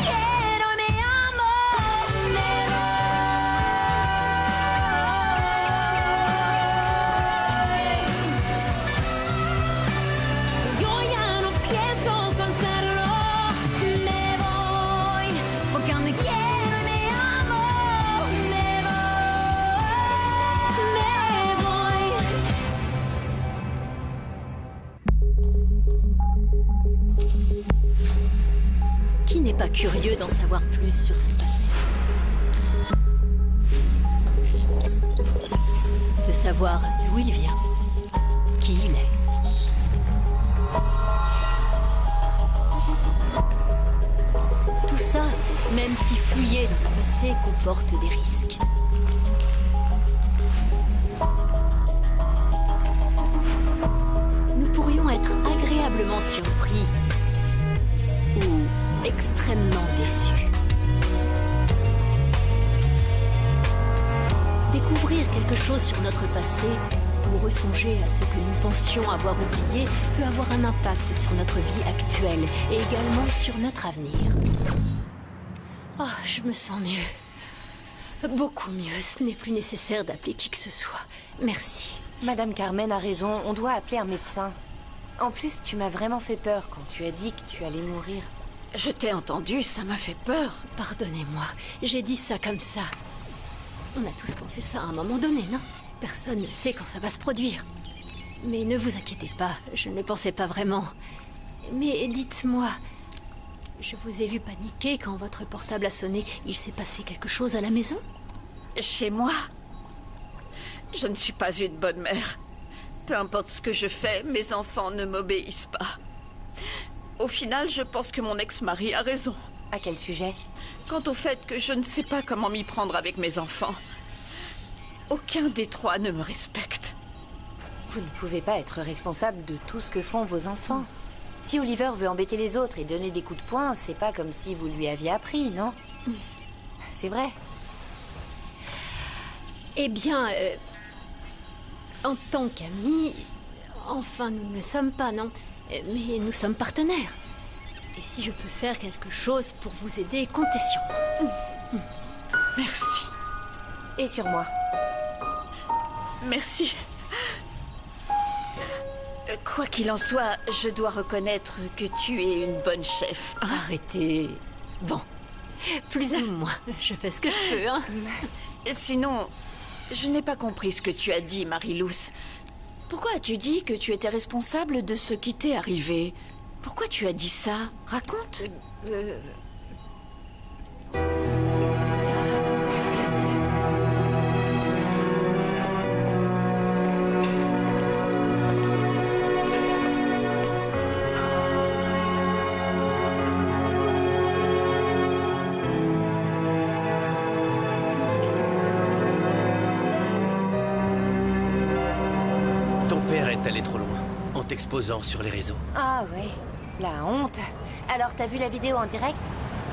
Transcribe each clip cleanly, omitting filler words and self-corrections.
quiero y me amo, me voy. Yo ya no pienso soltarlo, me voy, porque aún me quiero y me amo, me voy. Qui n'est pas curieux d'en savoir plus sur son passé? De savoir d'où il vient, qui il est. Tout ça, même si fouiller dans le passé comporte des risques. Nous pourrions être agréablement surpris ou extrêmement déçus. Découvrir quelque chose sur notre passé ou ressonger à ce que nous pensions avoir oublié peut avoir un impact sur notre vie actuelle et également sur notre avenir. Oh, je me sens mieux. Beaucoup mieux. Ce n'est plus nécessaire d'appeler qui que ce soit. Merci. Madame Carmen a raison, on doit appeler un médecin. En plus, tu m'as vraiment fait peur quand tu as dit que tu allais mourir. Je t'ai entendu, ça m'a fait peur. Pardonnez-moi, j'ai dit ça comme ça. On a tous pensé ça à un moment donné, non? Personne ne sait quand ça va se produire. Mais ne vous inquiétez pas, je ne le pensais pas vraiment. Mais dites-moi, je vous ai vu paniquer quand votre portable a sonné. Il s'est passé quelque chose à la maison? Chez moi, je ne suis pas une bonne mère. Peu importe ce que je fais, mes enfants ne m'obéissent pas. Au final, je pense que mon ex-mari a raison. À quel sujet? Quant au fait que je ne sais pas comment m'y prendre avec mes enfants. Aucun des trois ne me respecte. Vous ne pouvez pas être responsable de tout ce que font vos enfants. Si Oliver veut embêter les autres et donner des coups de poing, c'est pas comme si vous lui aviez appris, non? C'est vrai. Eh bien, en tant qu'amis, enfin, nous ne le sommes pas, non? Mais nous sommes partenaires. Et si je peux faire quelque chose pour vous aider, comptez sur moi. Merci. Et sur moi. Merci. Quoi qu'il en soit, je dois reconnaître que tu es une bonne chef. Arrêtez. Bon, plus ou moins. Je fais ce que je peux, hein. Sinon, je n'ai pas compris ce que tu as dit, Marie-Luce. Pourquoi as-tu dit que tu étais responsable de ce qui t'est arrivé? Pourquoi tu as dit ça? Raconte. Ton père est allé trop loin, en t'exposant sur les réseaux. Ah ouais, la honte. Alors t'as vu la vidéo en direct?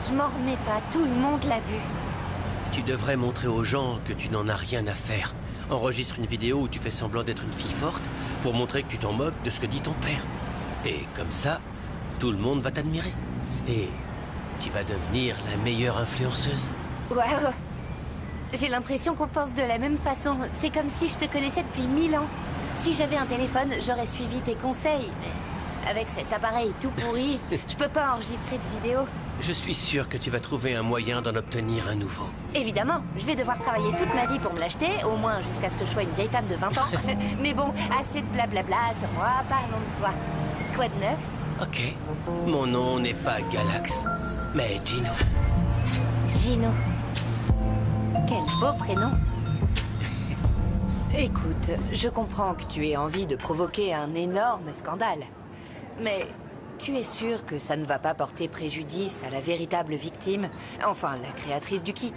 Je m'en remets pas, tout le monde l'a vue. Tu devrais montrer aux gens que tu n'en as rien à faire. Enregistre une vidéo où tu fais semblant d'être une fille forte pour montrer que tu t'en moques de ce que dit ton père. Et comme ça, tout le monde va t'admirer. Et tu vas devenir la meilleure influenceuse. Waouh. J'ai l'impression qu'on pense de la même façon. C'est comme si je te connaissais depuis 1000 ans. Si j'avais un téléphone, j'aurais suivi tes conseils. Mais avec cet appareil tout pourri, je peux pas enregistrer de vidéo. Je suis sûr que tu vas trouver un moyen d'en obtenir un nouveau. Évidemment, je vais devoir travailler toute ma vie pour me l'acheter, au moins jusqu'à ce que je sois une vieille femme de 20 ans. Mais bon, assez de blablabla sur moi, parlons de toi. Quoi de neuf? Ok. Mon nom n'est pas Galax, mais Gino. Gino. Quel beau prénom. Écoute, je comprends que tu aies envie de provoquer un énorme scandale. Mais tu es sûr que ça ne va pas porter préjudice à la véritable victime, enfin la créatrice du kit?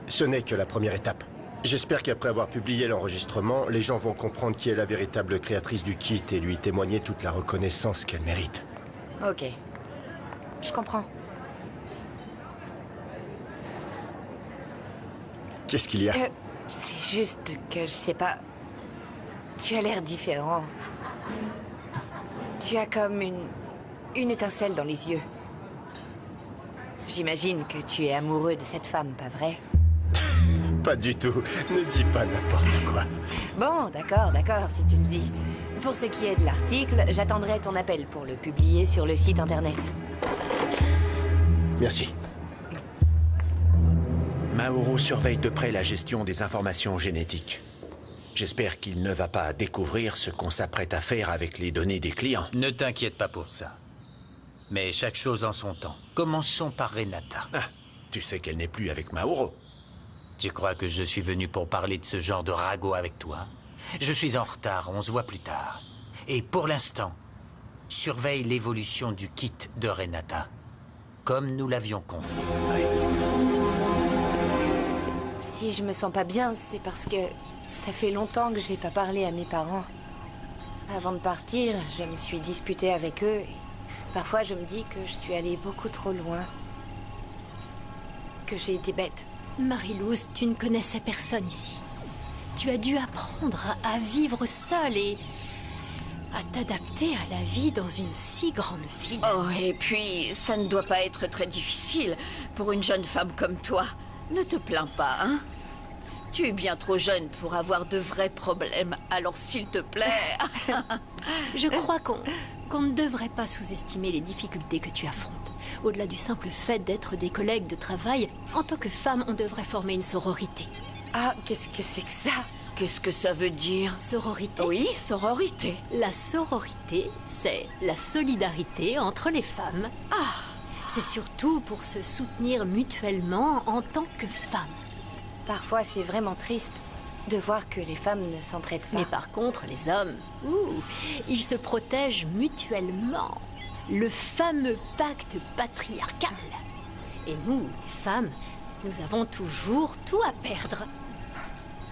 Ce n'est que la première étape. J'espère qu'après avoir publié l'enregistrement, les gens vont comprendre qui est la véritable créatrice du kit et lui témoigner toute la reconnaissance qu'elle mérite. Ok. Je comprends. Qu'est-ce qu'il y a? C'est juste que je sais pas... Tu as l'air différent. Tu as comme une étincelle dans les yeux. J'imagine que tu es amoureux de cette femme, pas vrai? Pas du tout. Ne dis pas n'importe quoi. Bon, d'accord, si tu le dis. Pour ce qui est de l'article, j'attendrai ton appel pour le publier sur le site internet. Merci. Mauro surveille de près la gestion des informations génétiques. J'espère qu'il ne va pas découvrir ce qu'on s'apprête à faire avec les données des clients. Ne t'inquiète pas pour ça. Mais chaque chose en son temps. Commençons par Renata. Ah, tu sais qu'elle n'est plus avec Mauro. Tu crois que je suis venu pour parler de ce genre de ragot avec toi? Je suis en retard, on se voit plus tard. Et pour l'instant, surveille l'évolution du kit de Renata. Comme nous l'avions convenu. Si je me sens pas bien, c'est parce que ça fait longtemps que j'ai pas parlé à mes parents. Avant de partir, je me suis disputée avec eux. Et parfois, je me dis que je suis allée beaucoup trop loin. Que j'ai été bête. Marie-Louise, tu ne connaissais personne ici. Tu as dû apprendre à vivre seule et à t'adapter à la vie dans une si grande ville. Oh, et puis, ça ne doit pas être très difficile pour une jeune femme comme toi. Ne te plains pas, hein? Tu es bien trop jeune pour avoir de vrais problèmes, alors s'il te plaît... Je crois qu'on ne devrait pas sous-estimer les difficultés que tu affrontes. Au-delà du simple fait d'être des collègues de travail, en tant que femme, on devrait former une sororité. Ah, qu'est-ce que c'est que ça? Qu'est-ce que ça veut dire? Sororité? Oui, sororité. La sororité, c'est la solidarité entre les femmes. Ah, C'est surtout pour se soutenir mutuellement en tant que femmes. Parfois, c'est vraiment triste de voir que les femmes ne s'entraident pas. Mais par contre, les hommes, ils se protègent mutuellement. Le fameux pacte patriarcal. Et nous, les femmes, nous avons toujours tout à perdre.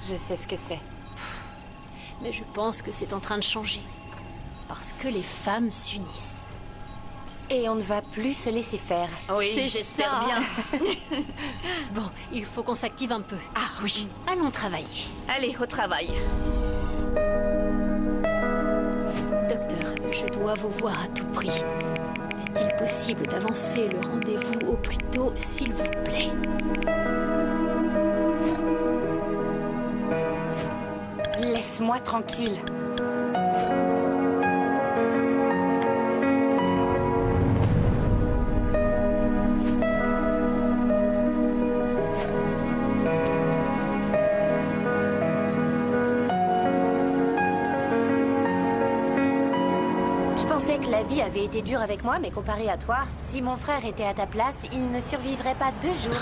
Je sais ce que c'est. Mais je pense que c'est en train de changer. Parce que les femmes s'unissent. Et on ne va plus se laisser faire. oui, C'est j'espère ça. bien. Bon, il faut qu'on s'active un peu. Ah oui, Allons travailler. allez, au travail. Docteur, je dois vous voir à tout prix. Est-il possible d'avancer le rendez-vous au plus tôt, s'il vous plaît? Laisse-moi tranquille. Je pensais que la vie avait été dure avec moi, mais comparé à toi, si mon frère était à ta place, il ne survivrait pas 2 jours.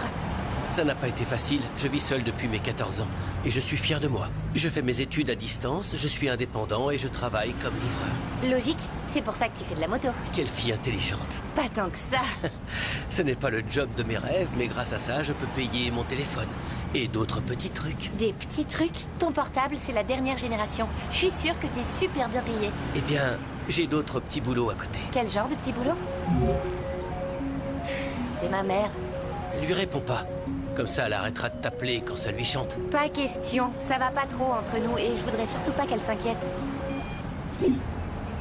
Ça n'a pas été facile. Je vis seul depuis mes 14 ans. Et je suis fier de moi. Je fais mes études à distance, je suis indépendant et je travaille comme livreur. Logique, c'est pour ça que tu fais de la moto. Quelle fille intelligente. Pas tant que ça. Ce n'est pas le job de mes rêves, mais grâce à ça, je peux payer mon téléphone. Et d'autres petits trucs. Des petits trucs. Ton portable, c'est la dernière génération. Je suis sûre que t'es super bien payé. Eh bien, j'ai d'autres petits boulots à côté. Quel genre de petit boulot? C'est ma mère. Lui réponds pas. Comme ça, elle arrêtera de t'appeler quand ça lui chante. Pas question. Ça va pas trop entre nous et je voudrais surtout pas qu'elle s'inquiète.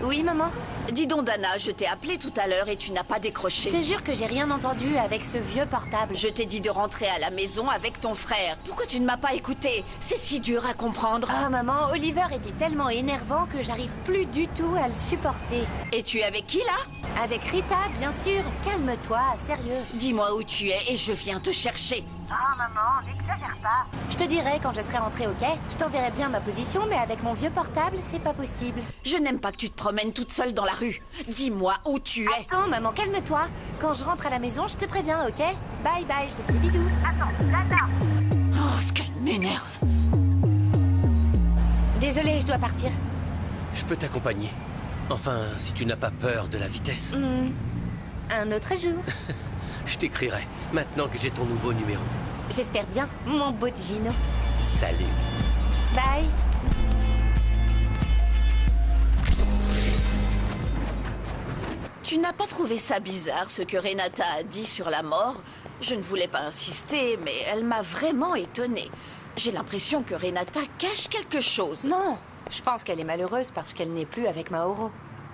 Oui, maman? Dis donc, Dana, je t'ai appelé tout à l'heure et tu n'as pas Je décroché. te jure que j'ai rien entendu avec ce vieux portable. Je t'ai dit de rentrer à la maison avec ton frère. Pourquoi tu ne m'as pas écouté? C'est si dur à comprendre. Ah, maman, Oliver était tellement énervant que j'arrive plus du tout à le supporter. Et tu es avec qui, là? Avec Rita, bien sûr. Calme-toi, sérieux. Dis-moi où tu es et je viens te chercher. Ah, maman, n'exagère pas. Je te dirai quand je serai rentrée, ok? Je t'enverrai bien ma position, mais avec mon vieux portable, c'est pas possible. Je n'aime pas que tu te promènes toute seule dans la rue. Dis-moi où tu es. Attends, maman, calme-toi. Quand je rentre à la maison, je te préviens, ok? Bye bye, je te fais des bisous. Attends, Lana. Oh, ce qu'elle m'énerve. Désolée, je dois partir. Je peux t'accompagner. Enfin, si tu n'as pas peur de la vitesse. Un autre jour. Je t'écrirai, maintenant que j'ai ton nouveau numéro. J'espère bien, mon beau Gino. Salut. Bye. Tu n'as pas trouvé ça bizarre, ce que Renata a dit sur la mort? Je ne voulais pas insister, mais elle m'a vraiment étonnée. J'ai l'impression que Renata cache quelque chose. Non, je pense qu'elle est malheureuse parce qu'elle n'est plus avec Mauro.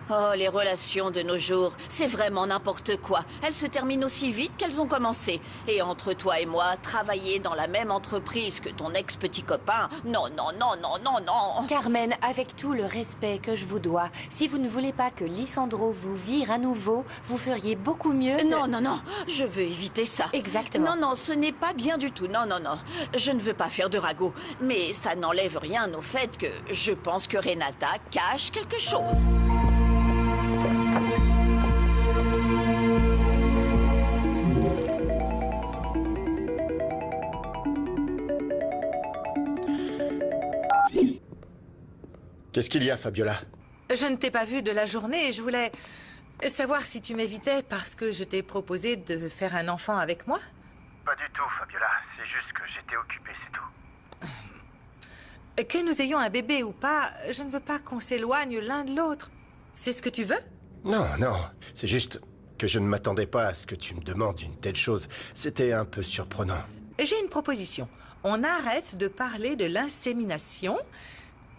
Oh, les relations de nos jours, c'est vraiment n'importe quoi. Elles se terminent aussi vite qu'elles ont commencé. Et entre toi et moi, travailler dans la même entreprise que ton ex-petit copain, non, non, non, non, non, non. Carmen, avec tout le respect que je vous dois, si vous ne voulez pas que Lisandro vous vire à nouveau, vous feriez beaucoup mieux de... Non, non, non, je veux éviter ça. Exactement. Non, non, ce n'est pas bien du tout. Non, non, non, je ne veux pas faire de ragot. Mais ça n'enlève rien au fait que je pense que Renata cache quelque chose. Qu'est-ce qu'il y a, Fabiola? Je ne t'ai pas vu de la journée et je voulais savoir si tu m'évitais parce que je t'ai proposé de faire un enfant avec moi. Pas du tout, Fabiola. C'est juste que j'étais occupé, c'est tout. Que nous ayons un bébé ou pas, je ne veux pas qu'on s'éloigne l'un de l'autre. C'est ce que tu veux? Non, non. C'est juste que je ne m'attendais pas à ce que tu me demandes une telle chose. C'était un peu surprenant. J'ai une proposition. On arrête de parler de l'insémination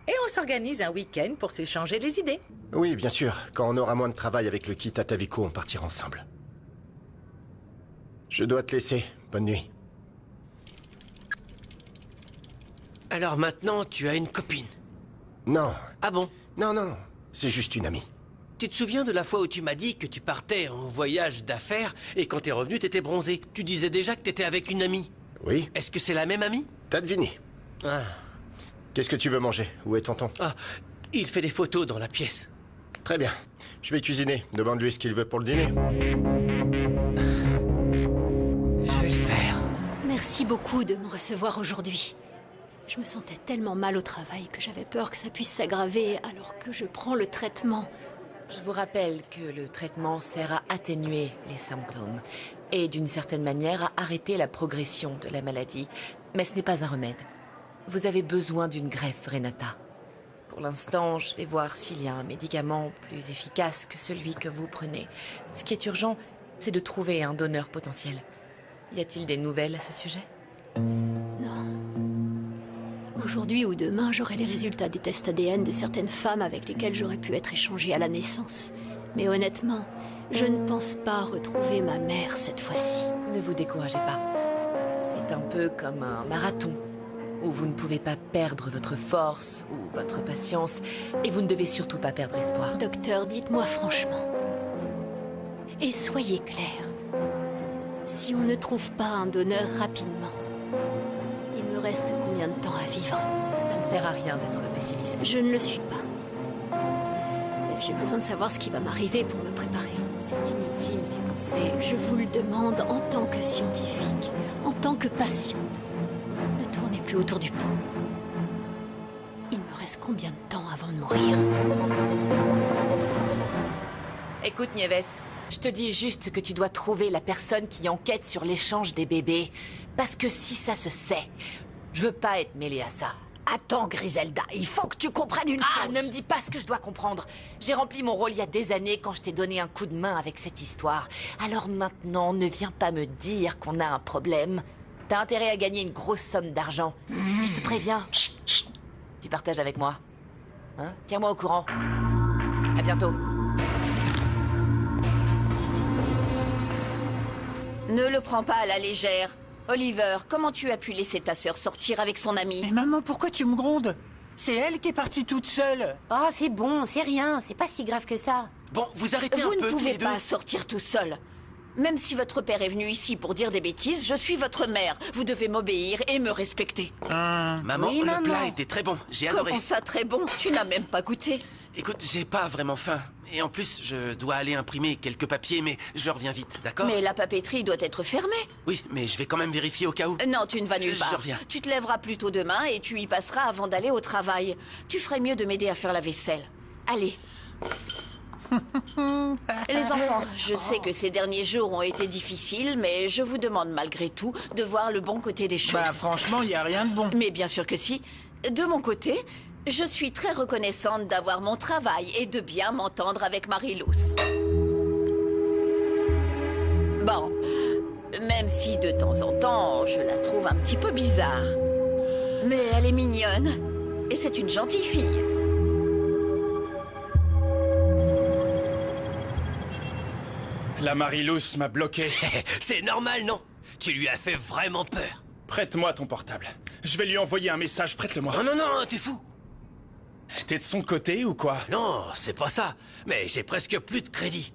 et on s'organise un week-end pour s'échanger les idées. Oui, bien sûr. Quand on aura moins de travail avec le kit Atavico, on partira ensemble. Je dois te laisser. Bonne nuit. Alors maintenant, tu as une copine. Non. Ah bon? Non, non, non. C'est juste une amie. Tu te souviens de la fois où tu m'as dit que tu partais en voyage d'affaires et quand t'es revenu, t'étais bronzé? Tu disais déjà que t'étais avec une amie. Oui. Est-ce que c'est la même amie? T'as deviné. Ah. Qu'est-ce que tu veux manger? Où est tonton? Ah, il fait des photos dans la pièce. Très bien. Je vais cuisiner. Demande-lui ce qu'il veut pour le dîner. Je vais le faire. Merci beaucoup de me recevoir aujourd'hui. Je me sentais tellement mal au travail que j'avais peur que ça puisse s'aggraver alors que je prends le traitement. Je vous rappelle que le traitement sert à atténuer les symptômes et d'une certaine manière à arrêter la progression de la maladie. Mais ce n'est pas un remède. Vous avez besoin d'une greffe, Renata. Pour l'instant, je vais voir s'il y a un médicament plus efficace que celui que vous prenez. Ce qui est urgent, c'est de trouver un donneur potentiel. Y a-t-il des nouvelles à ce sujet? Non. Aujourd'hui ou demain, j'aurai les résultats des tests ADN de certaines femmes avec lesquelles j'aurais pu être échangée à la naissance. Mais honnêtement, je ne pense pas retrouver ma mère cette fois-ci. Ne vous découragez pas. C'est un peu comme un marathon, où vous ne pouvez pas perdre votre force ou votre patience, et vous ne devez surtout pas perdre espoir. Docteur, dites-moi franchement. Et soyez clair. Si on ne trouve pas un donneur rapidement, il me reste combien de temps à vivre? Ça ne sert à rien d'être pessimiste. Je ne le suis pas. Mais j'ai besoin de savoir ce qui va m'arriver pour me préparer. C'est inutile d'y penser. Je vous le demande en tant que scientifique, en tant que patiente. Ne tournez plus autour du pot. Il me reste combien de temps avant de mourir? Écoute, Nieves, je te dis juste que tu dois trouver la personne qui enquête sur l'échange des bébés. Parce que si ça se sait, je veux pas être mêlée à ça. Attends, Griselda, il faut que tu comprennes une Ah, chose. ne me dis pas ce que je dois comprendre. J'ai rempli mon rôle il y a des années quand je t'ai donné un coup de main avec cette histoire. Alors maintenant, ne viens pas me dire qu'on a un problème. T'as intérêt à gagner une grosse somme d'argent. Je te préviens. Tu partages avec moi. Hein? Tiens-moi au courant. À bientôt. Ne le prends pas à la légère. Oliver, comment tu as pu laisser ta sœur sortir avec son ami? Mais maman, pourquoi tu me grondes? C'est elle qui est partie toute seule. Oh, c'est bon, c'est rien, c'est pas si grave que ça. Bon, vous arrêtez un Vous peu ne tous pouvez les deux. pas sortir tout seul. Même si votre père est venu ici pour dire des bêtises, je suis votre mère. Vous devez m'obéir et me respecter. Maman, Oui, le maman. plat était très bon. J'ai adoré. Comment ça, très bon? Tu n'as même pas goûté. Écoute, j'ai pas vraiment faim. Et en plus, je dois aller imprimer quelques papiers, mais je reviens vite, d'accord? Mais la papeterie doit être fermée. Oui, mais je vais quand même vérifier au cas où. Non, tu ne vas nulle Je part. reviens. Tu te lèveras plus tôt demain et tu y passeras avant d'aller au travail. Tu ferais mieux de m'aider à faire la vaisselle. Allez. Les enfants, je sais que ces derniers jours ont été difficiles, mais je vous demande malgré tout de voir le bon côté des choses. Bah franchement, il y a rien de bon. Mais bien sûr que si. De mon côté, je suis très reconnaissante d'avoir mon travail et de bien m'entendre avec Marie-Luce. Bon, même si de temps en temps, je la trouve un petit peu bizarre. Mais elle est mignonne. Et c'est une gentille fille. La Marilous m'a bloqué. C'est normal, non? Tu lui as fait vraiment peur. Prête-moi ton portable. Je vais lui envoyer un message, prête-le-moi. Non, non, non, t'es fou. T'es de son côté ou quoi? Non, c'est pas ça. Mais j'ai presque plus de crédit.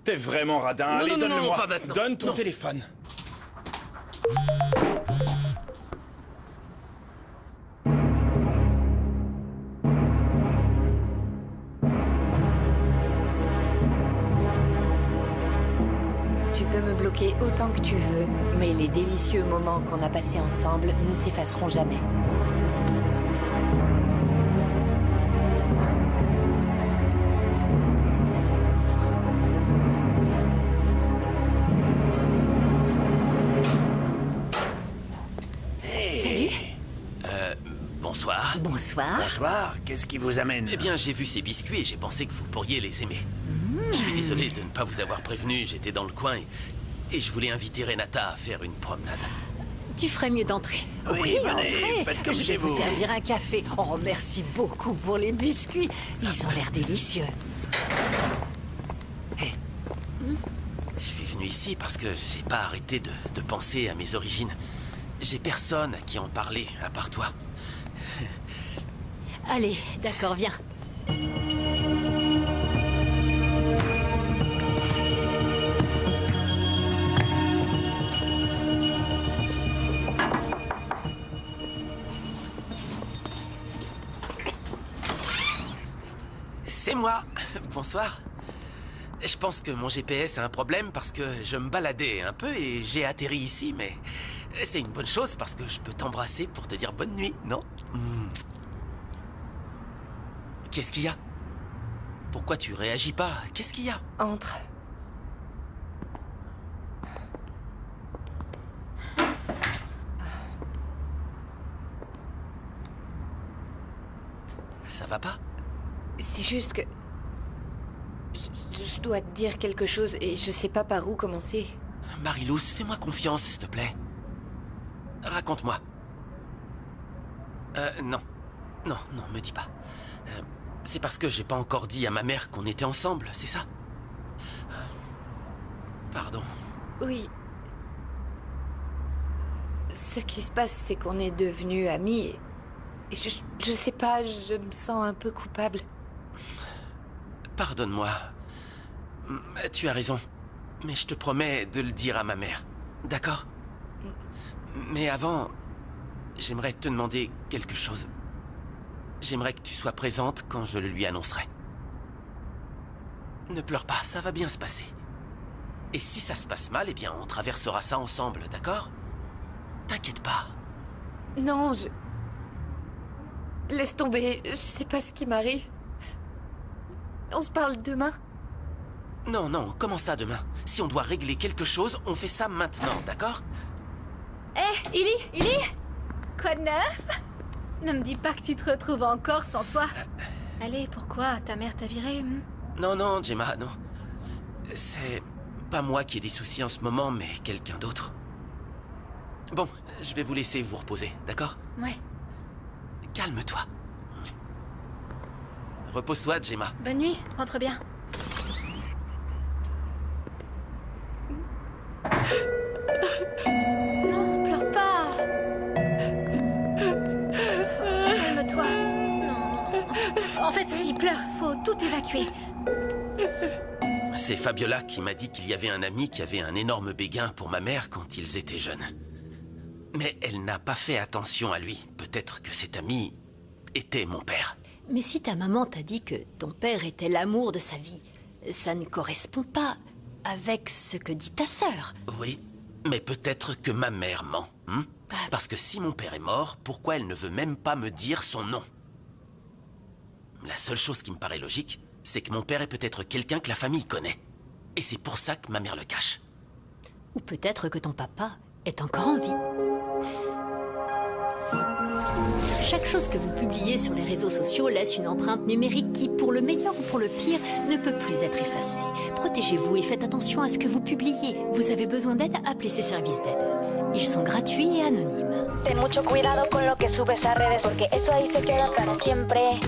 T'es vraiment radin. Non, Allez, non, non, donne-le-moi. pas maintenant. Donne ton Non. téléphone. Tu peux me bloquer autant que tu veux, mais les délicieux moments qu'on a passés ensemble ne s'effaceront jamais. Salut. Bonsoir. Bonsoir. Bonsoir, qu'est-ce qui vous amène? Eh bien, j'ai vu ces biscuits et j'ai pensé que vous pourriez les aimer. Je suis désolé de ne pas vous avoir prévenu, j'étais dans le coin et je voulais inviter Renata à faire une promenade. Tu ferais mieux d'entrer. Oui, venez, entrez. faites comme Je chez vais vous vous. servir un café. Oh, merci beaucoup pour les biscuits. Ils ont l'air délicieux. Je suis venu ici parce que j'ai pas arrêté de penser à mes origines. J'ai personne à qui en parler, à part toi. Allez, d'accord, viens. C'est moi. Bonsoir. Je pense que mon GPS a un problème parce que je me baladais un peu et j'ai atterri ici, mais c'est une bonne chose parce que je peux t'embrasser pour te dire bonne nuit, non? Qu'est-ce qu'il y a? Pourquoi tu réagis pas? Qu'est-ce qu'il y a? Entre. Ça va pas? C'est juste que... Je dois te dire quelque chose et je sais pas par où commencer. Marilous, fais-moi confiance, s'il te plaît. Raconte-moi. Non. Non, non, me dis pas. C'est parce que j'ai pas encore dit à ma mère qu'on était ensemble, c'est ça? Pardon. Oui. Ce qui se passe, c'est qu'on est devenus amis et je sais pas, je me sens un peu coupable. Pardonne-moi. Tu as raison. Mais je te promets de le dire à ma mère. D'accord? Mais avant, j'aimerais te demander quelque chose. J'aimerais que tu sois présente quand je le lui annoncerai. Ne pleure pas, ça va bien se passer. Et si ça se passe mal, eh bien, on traversera ça ensemble, d'accord? T'inquiète pas. Non, Laisse tomber, je sais pas ce qui m'arrive. On se parle demain? Non, non, comment ça demain? Si on doit régler quelque chose, on fait ça maintenant, d'accord? Hé, Illy? Quoi de neuf? Ne me dis pas que tu te retrouves encore sans toi. Allez, pourquoi? Ta mère t'a viré? Non, non, Gemma, non. C'est pas moi qui ai des soucis en ce moment, mais quelqu'un d'autre. Bon, je vais vous laisser vous reposer, d'accord? Ouais. Calme-toi. Repose-toi, Gemma. Bonne nuit, rentre bien. Non, pleure pas. Calme-toi. Non. En fait, si, pleure. Faut tout évacuer. C'est Fabiola qui m'a dit qu'il y avait un ami qui avait un énorme béguin pour ma mère quand ils étaient jeunes. Mais elle n'a pas fait attention à lui. Peut-être que cet ami était mon père. Mais si ta maman t'a dit que ton père était l'amour de sa vie, ça ne correspond pas avec ce que dit ta sœur. Oui, mais peut-être que ma mère ment. Parce que si mon père est mort, pourquoi elle ne veut même pas me dire son nom? La seule chose qui me paraît logique, c'est que mon père est peut-être quelqu'un que la famille connaît. Et c'est pour ça que ma mère le cache. Ou peut-être que ton papa est encore en vie. Chaque chose que vous publiez sur les réseaux sociaux laisse une empreinte numérique qui, pour le meilleur ou pour le pire, ne peut plus être effacée. Protégez-vous et faites attention à ce que vous publiez. Vous avez besoin d'aide, appelez ces services d'aide. Ils sont gratuits et anonymes. Ten mucho cuidado con lo que subes a redes porque eso ahí se queda para siempre.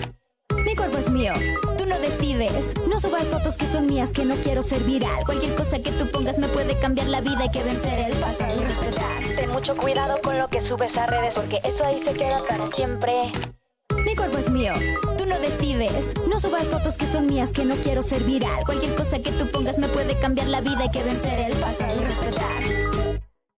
Mi cuerpo es mío. Tú no decides. No subas fotos que son mías, que no quiero ser viral. Cualquier cosa que tú pongas me puede cambiar la vida. Hay que vencer el pasado y respetar. Ten mucho cuidado con lo que subes a redes, porque eso ahí se queda para siempre. Mi cuerpo es mío. Tú no decides. No subas fotos que son mías, que no quiero ser viral. Cualquier cosa que tú pongas me puede cambiar la vida. Hay que vencer el pasado y respetar.